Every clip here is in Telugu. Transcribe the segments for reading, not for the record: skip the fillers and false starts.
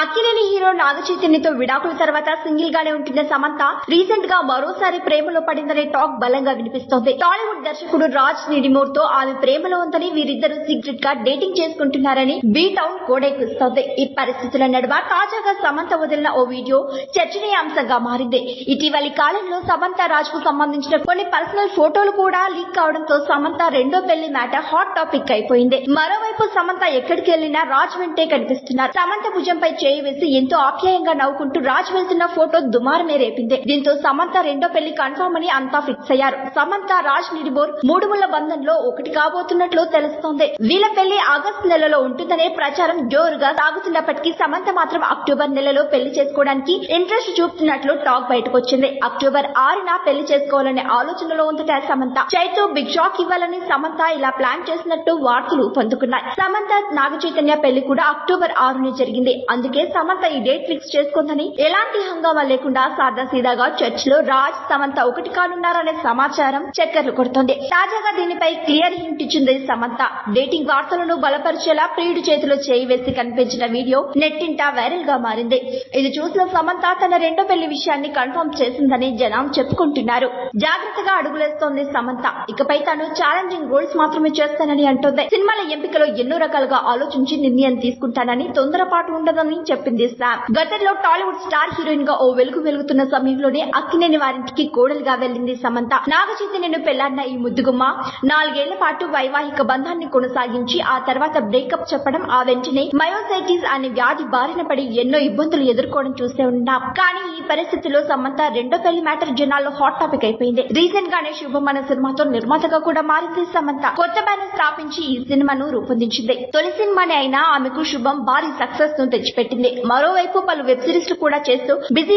అక్కినేని హీరో నాగచైతన్యతో విడాకుల తర్వాత సింగిల్ గానే ఉంటున్న సమంత రీసెంట్ గా మరోసారి ప్రేమలో పడిందనే టాక్ బలంగా వినిపిస్తోంది. టాలీవుడ్ దర్శకుడు రాజ్ నిడిమోర్ తో ఆమె ప్రేమలో ఉందని, వీరిద్దరూ సీక్రెట్ గా డేటింగ్ చేసుకుంటున్నారని బీ టౌన్ కోడెక్కుస్తోంది. ఈ పరిస్థితుల నడుమ తాజాగా సమంత వదిలిన ఓ వీడియో చర్చనీయాంశంగా మారింది. ఇటీవలి కాలంలో సమంత రాజ్ కు సంబంధించిన కొన్ని పర్సనల్ ఫోటోలు కూడా లీక్ కావడంతో సమంత రెండో పెళ్లి మ్యాటర్ హాట్ టాపిక్ అయిపోయింది. మరోవైపు సమంత ఎక్కడికి వెళ్లినా రాజ్ వెంటే కనిపిస్తున్నారు. సమంత భుజంపై చేయి వేసి ఎంతో ఆప్యాయంగా నవ్వుకుంటూ రాజ్ వెళ్తున్న ఫోటో దుమారమే రేపింది. దీంతో సమంత రెండో పెళ్లి కన్ఫర్మ్ అని అంతా ఫిక్స్ అయ్యారు. సమంత రాజ్ నిడిమోర్ మూడుముళ్ల బంధంలో ఒకటి కాబోతున్నట్లు తెలుస్తోంది. వీళ్ళ పెళ్లి ఆగస్టు నెలలో ఉంటుందనే ప్రచారం జోరుగా సాగుతున్నప్పటికీ సమంత మాత్రం అక్టోబర్ నెలలో పెళ్లి చేసుకోవడానికి ఇంట్రెస్ట్ చూపుతున్నట్లు టాక్ బయటకొచ్చింది. అక్టోబర్ 6న పెళ్లి చేసుకోవాలనే ఆలోచనలో ఉందట సమంత. చైతూ బిగ్ షాక్ ఇవ్వాలని సమంత ఇలా ప్లాన్ చేసినట్టు వార్తలు పొందుకున్నాయి. సమంత నాగచైతన్య పెళ్లి కూడా అక్టోబర్ 6నే జరిగింది. అందుకే సమంత ఈ డేట్ ఫిక్స్ చేసుకుందని, ఎలాంటి హంగామా లేకుండా సాదాసీదాగా చర్చ్ లో రాజ్ సమంత ఒకటి కానున్నారనే సమాచారం చక్కర్లు కొడుతోంది. తాజాగా దీనిపై క్లియర్ హింట్ ఇచ్చింది సమంత. డేటింగ్ వార్తలను బలపరిచేలా ప్రియుడి చేతిలో చేయి వేసి కనిపించిన వీడియో నెట్టింట వైరల్ గా మారింది. ఇది చూసిన సమంత తన రెండో పెళ్లి విషయాన్ని కన్ఫర్మ్ చేసిందని జనం చెప్పుకుంటున్నారు. జాగ్రత్తగా అడుగులేస్తోంది సమంత. ఇకపై తాను ఛాలెంజింగ్ రోల్స్ మాత్రమే చేస్తానని అంటోంది. సినిమాల ఎంపికలో ఎన్నో రకాలుగా ఆలోచించి నిర్ణయం తీసుకుంటానని, తొందరపాటు ఉండదని చెప్పింది శామ్. గతంలో టాలీవుడ్ స్టార్ హీరోయిన్ గా ఓ వెలుగు వెలుగుతున్న సమయంలోనే అక్కినేని వారింటికి కోడలుగా వెళ్లింది సమంత. నాగచైతన్యను పెళ్లాడిన ఈ ముద్దుగుమ్మ 4 ఏళ్ల పాటు వైవాహిక బంధాన్ని కొనసాగించి ఆ తర్వాత బ్రేకప్ చెప్పడం, ఆ వెంటనే మయోసైటిస్ అనే వ్యాధి బారిన పడి ఎన్నో ఇబ్బందులు ఎదుర్కోవడం చూసే ఉన్నాం. కానీ ఈ పరిస్థితిలో సమంత రెండో పెళ్లి మ్యాటర్ జనాల్లో హాట్ టాపిక్ అయిపోయింది. రీసెంట్ గానే శుభం అనే సినిమాతో నిర్మాతగా కూడా మారింది సమంత. కొత్త బ్యానర్ స్థాపించి ఈ సినిమాను రూపొందించింది. తొలి సినిమానే అయినా ఆమెకు శుభం భారీ సక్సెస్ ను తెచ్చిపెట్టింది. మరోవైపు పలు వెబ్ సిరీస్ కూడా చేస్తూ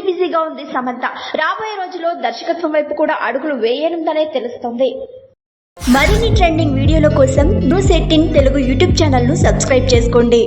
బిజీగా ఉంది సమంత. రాబోయే రోజుల్లో దర్శకత్వం వైపు కూడా అడుగులు వేయనుందనే తెలుస్తోంది. మరిన్ని ట్రెండింగ్ వీడియోల కోసం న్యూస్ 18 తెలుగు యూట్యూబ్ ఛానల్ ను సబ్స్క్రైబ్ చేసుకోండి.